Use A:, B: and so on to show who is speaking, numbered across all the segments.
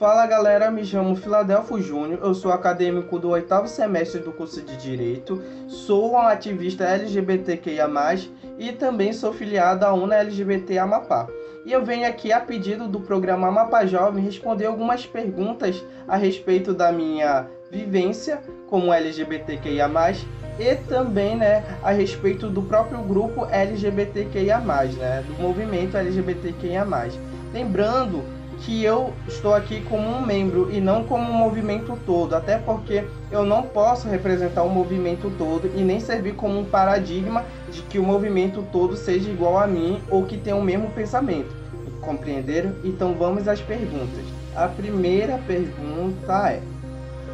A: Fala galera, me chamo Filadelfo Júnior, eu sou acadêmico do 8º semestre do curso de Direito, sou um ativista LGBTQIA+, e também sou filiado à UNA LGBT Amapá. E eu venho aqui a pedido do programa Amapá Jovem responder algumas perguntas a respeito da minha vivência como LGBTQIA+, e também a respeito do próprio grupo LGBTQIA+, do movimento LGBTQIA+. Lembrando que eu estou aqui como um membro e não como um movimento todo, até porque eu não posso representar o movimento todo e nem servir como um paradigma de que o movimento todo seja igual a mim ou que tenha o mesmo pensamento. Compreenderam? Então vamos às perguntas. A primeira pergunta é: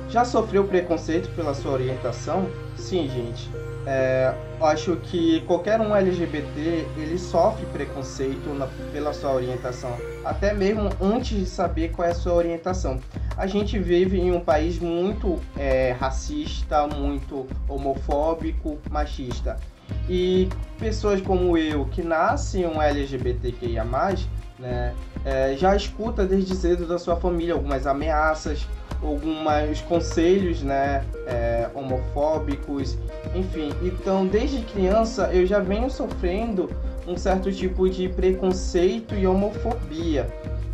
A: já sofreu preconceito pela sua orientação? Sim, gente. Acho que qualquer um LGBT, ele sofre preconceito pela sua orientação, até mesmo antes de saber qual é a sua orientação. A gente vive em um país muito racista, muito homofóbico, machista. E pessoas como eu, que nascem um LGBTQIA+, já escuta desde cedo da sua família algumas ameaças, alguns conselhos homofóbicos, enfim. Então, desde criança, eu já venho sofrendo um certo tipo de preconceito e homofobia.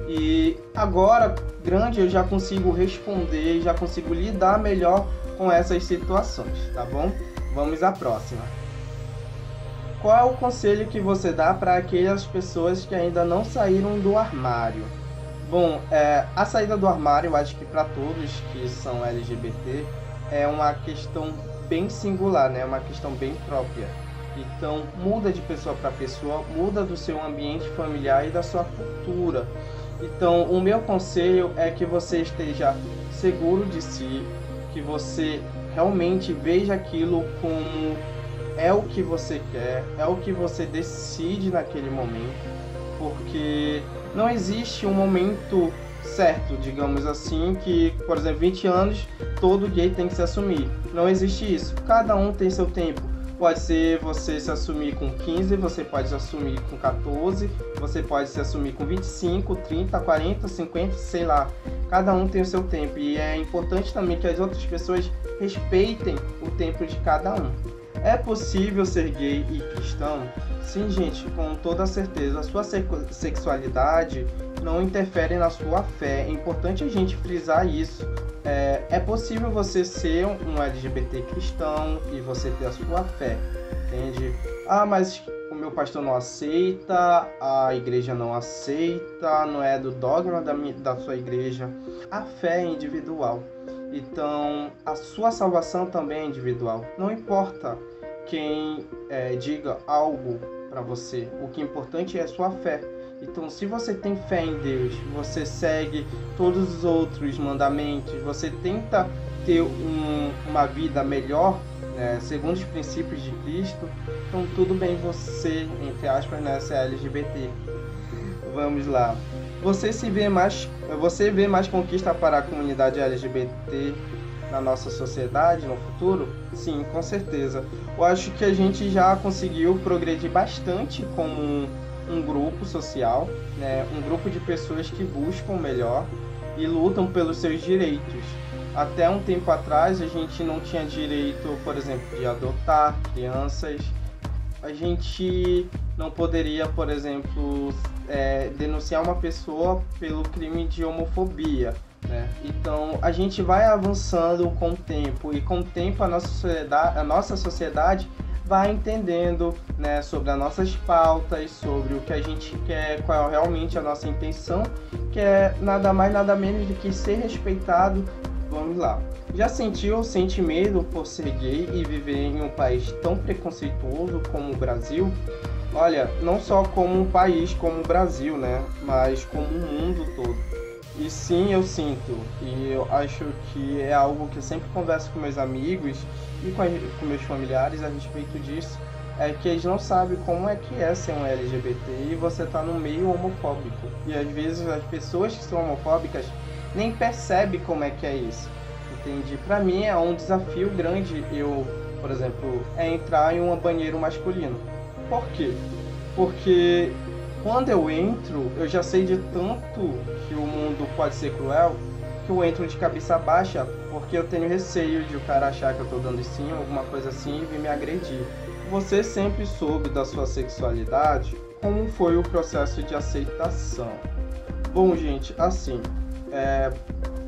A: E agora, grande, eu já consigo responder, já consigo lidar melhor com essas situações, tá bom? Vamos à próxima. Qual é o conselho que você dá para aquelas pessoas que ainda não saíram do armário? Bom, a saída do armário, eu acho que para todos que são LGBT, é uma questão bem singular, é uma questão bem própria. Então, muda de pessoa para pessoa, muda do seu ambiente familiar e da sua cultura. Então, o meu conselho é que você esteja seguro de si, que você realmente veja aquilo como é o que você quer, é o que você decide naquele momento, porque não existe um momento certo, digamos assim, que, por exemplo, 20 anos, todo gay tem que se assumir. Não existe isso. Cada um tem seu tempo. Pode ser você se assumir com 15, você pode se assumir com 14, você pode se assumir com 25, 30, 40, 50, sei lá. Cada um tem o seu tempo. E é importante também que as outras pessoas respeitem o tempo de cada um. É possível ser gay e cristão? Sim, gente, com toda certeza. A sua sexualidade não interfere na sua fé. É importante a gente frisar isso. É possível você ser um LGBT cristão e você ter a sua fé, entende? Ah, mas o meu pastor não aceita, a igreja não aceita, não é do dogma da sua igreja. A fé é individual. Então, a sua salvação também é individual. Não importa quem diga algo para você, o que é importante é a sua fé. Então, se você tem fé em Deus, você segue todos os outros mandamentos, você tenta ter uma vida melhor, segundo os princípios de Cristo, então tudo bem você, entre aspas, ser LGBT. Vamos lá. Você vê mais conquista para a comunidade LGBT na nossa sociedade no futuro? Sim, com certeza. Eu acho que a gente já conseguiu progredir bastante como um grupo social, um grupo de pessoas que buscam o melhor e lutam pelos seus direitos. Até um tempo atrás a gente não tinha direito, por exemplo, de adotar crianças. A gente não poderia, por exemplo, denunciar uma pessoa pelo crime de homofobia. Então a gente vai avançando com o tempo, e com o tempo a nossa sociedade vai entendendo sobre as nossas pautas, sobre o que a gente quer, qual é realmente a nossa intenção, que é nada mais nada menos do que ser respeitado. Vamos lá. Já sente medo por ser gay e viver em um país tão preconceituoso como o Brasil? Olha, não só como um país como o Brasil, mas como o mundo todo. E sim, eu sinto, e eu acho que é algo que eu sempre converso com meus amigos e com meus familiares a respeito disso, é que eles não sabem como é que é ser um LGBT e você tá no meio homofóbico. E às vezes as pessoas que são homofóbicas nem percebem como é que é isso, entende? Pra mim é um desafio grande eu, por exemplo, entrar em um banheiro masculino. Por quê? Porque quando eu entro, eu já sei de tanto que o mundo pode ser cruel, que eu entro de cabeça baixa, porque eu tenho receio de o cara achar que eu tô dando em cima, alguma coisa assim, e vir me agredir. Você sempre soube da sua sexualidade? Como foi o processo de aceitação? Bom, gente, assim,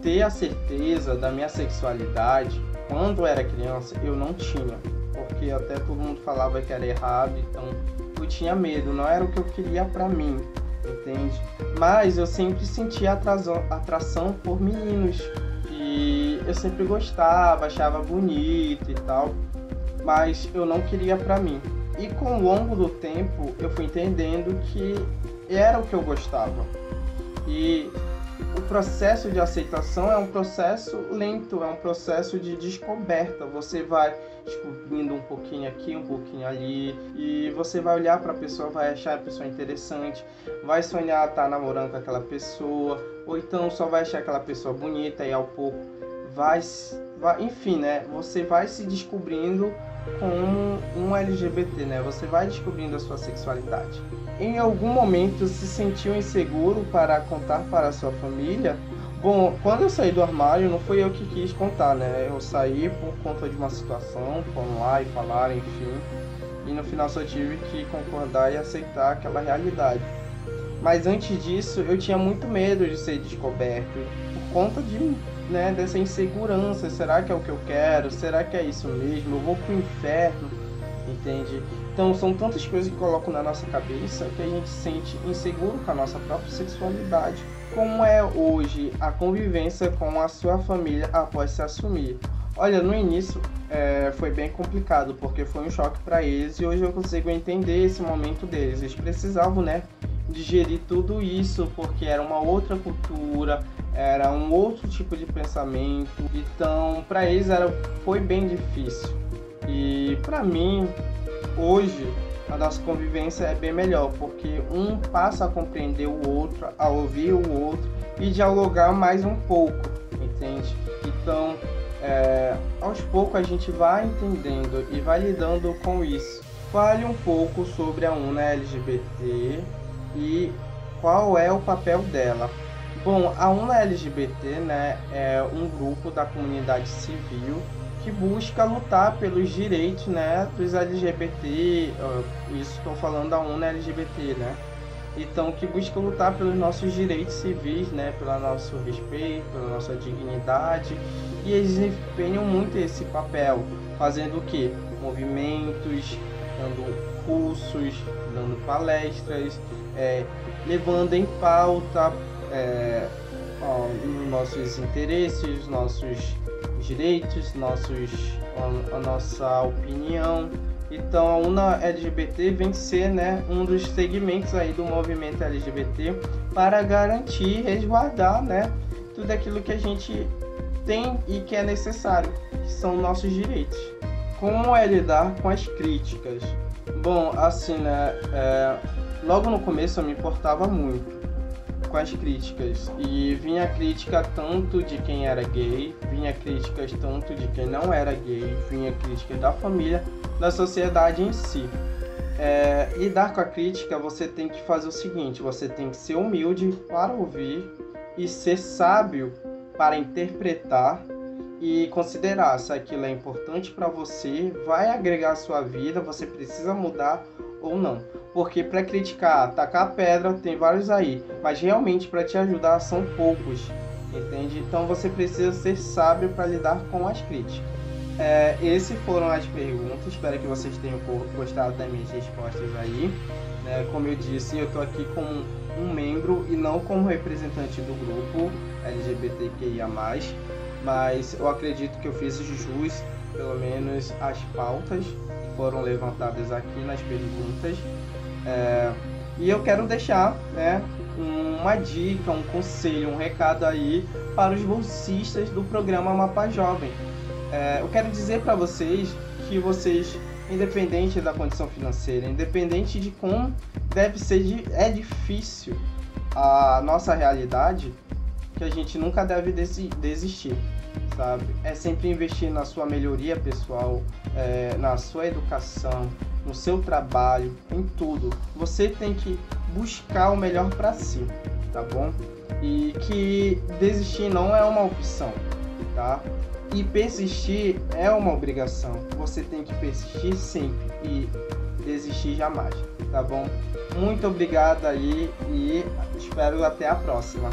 A: ter a certeza da minha sexualidade, quando eu era criança, eu não tinha. Porque até todo mundo falava que era errado, então eu tinha medo, não era o que eu queria pra mim, entende? Mas eu sempre sentia atração por meninos, e eu sempre gostava, achava bonito e tal, mas eu não queria pra mim. E com o longo do tempo eu fui entendendo que era o que eu gostava. E o processo de aceitação é um processo lento, é um processo de descoberta. Você vai descobrindo um pouquinho aqui, um pouquinho ali, e você vai olhar para a pessoa, vai achar a pessoa interessante, vai sonhar estar namorando com aquela pessoa, ou então só vai achar aquela pessoa bonita e ao pouco vai enfim, né? Você vai se descobrindo como um LGBT, né? Você vai descobrindo a sua sexualidade. Em algum momento se sentiu inseguro para contar para a sua família? Bom, quando eu saí do armário, não fui eu que quis contar, né? Eu saí por conta de uma situação, foram lá e falaram, enfim. E no final só tive que concordar e aceitar aquela realidade. Mas antes disso, eu tinha muito medo de ser descoberto, por conta dessa insegurança. Será que é o que eu quero? Será que é isso mesmo? Eu vou pro inferno? Entende? Então são tantas coisas que colocam na nossa cabeça que a gente se sente inseguro com a nossa própria sexualidade. Como é hoje a convivência com a sua família após se assumir? Olha, no início foi bem complicado, porque foi um choque para eles, e hoje eu consigo entender esse momento deles. Eles precisavam, digerir tudo isso, porque era uma outra cultura, era um outro tipo de pensamento, então para eles foi bem difícil. E para mim, hoje, a nossa convivência é bem melhor, porque um passa a compreender o outro, a ouvir o outro e dialogar mais um pouco, entende? Então, aos poucos a gente vai entendendo e vai lidando com isso. Fale um pouco sobre a UNA LGBT e qual é o papel dela. Bom, a UNA LGBT, é um grupo da comunidade civil que busca lutar pelos direitos, dos LGBT, isso estou falando da UNA LGBT, Então, que busca lutar pelos nossos direitos civis, pelo nosso respeito, pela nossa dignidade, e eles desempenham muito esse papel, fazendo o quê? Movimentos, dando cursos, dando palestras, levando em pauta nossos interesses, nossos direitos, a nossa opinião. Então a UNA LGBT vem ser um dos segmentos aí do movimento LGBT para garantir e resguardar tudo aquilo que a gente tem e que é necessário, que são nossos direitos. Como é lidar com as críticas? Bom, assim, logo no começo eu me importava muito com as críticas, e vinha crítica tanto de quem era gay, vinha críticas tanto de quem não era gay, vinha críticas da família, da sociedade em si. Lidar com a crítica, você tem que fazer o seguinte: você tem que ser humilde para ouvir e ser sábio para interpretar e considerar se aquilo é importante para você, vai agregar à sua vida, você precisa mudar ou não. Porque para criticar, tacar pedra, tem vários aí, mas realmente para te ajudar são poucos, entende? Então você precisa ser sábio para lidar com as críticas. Essas foram as perguntas, espero que vocês tenham gostado das minhas respostas aí. Como eu disse, eu estou aqui como um membro e não como representante do grupo LGBTQIA+, mas eu acredito que eu fiz jus, pelo menos, às pautas que foram levantadas aqui nas perguntas. E eu quero deixar uma dica, um conselho, um recado aí para os bolsistas do programa Mapa Jovem. Eu quero dizer para vocês que vocês, independente da condição financeira, independente de como deve ser, é difícil a nossa realidade, que a gente nunca deve desistir, sabe? É sempre investir na sua melhoria pessoal, na sua educação, no seu trabalho, em tudo. Você tem que buscar o melhor para si, tá bom? E que desistir não é uma opção, tá? E persistir é uma obrigação. Você tem que persistir sempre e desistir jamais, tá bom? Muito obrigado aí e espero até a próxima.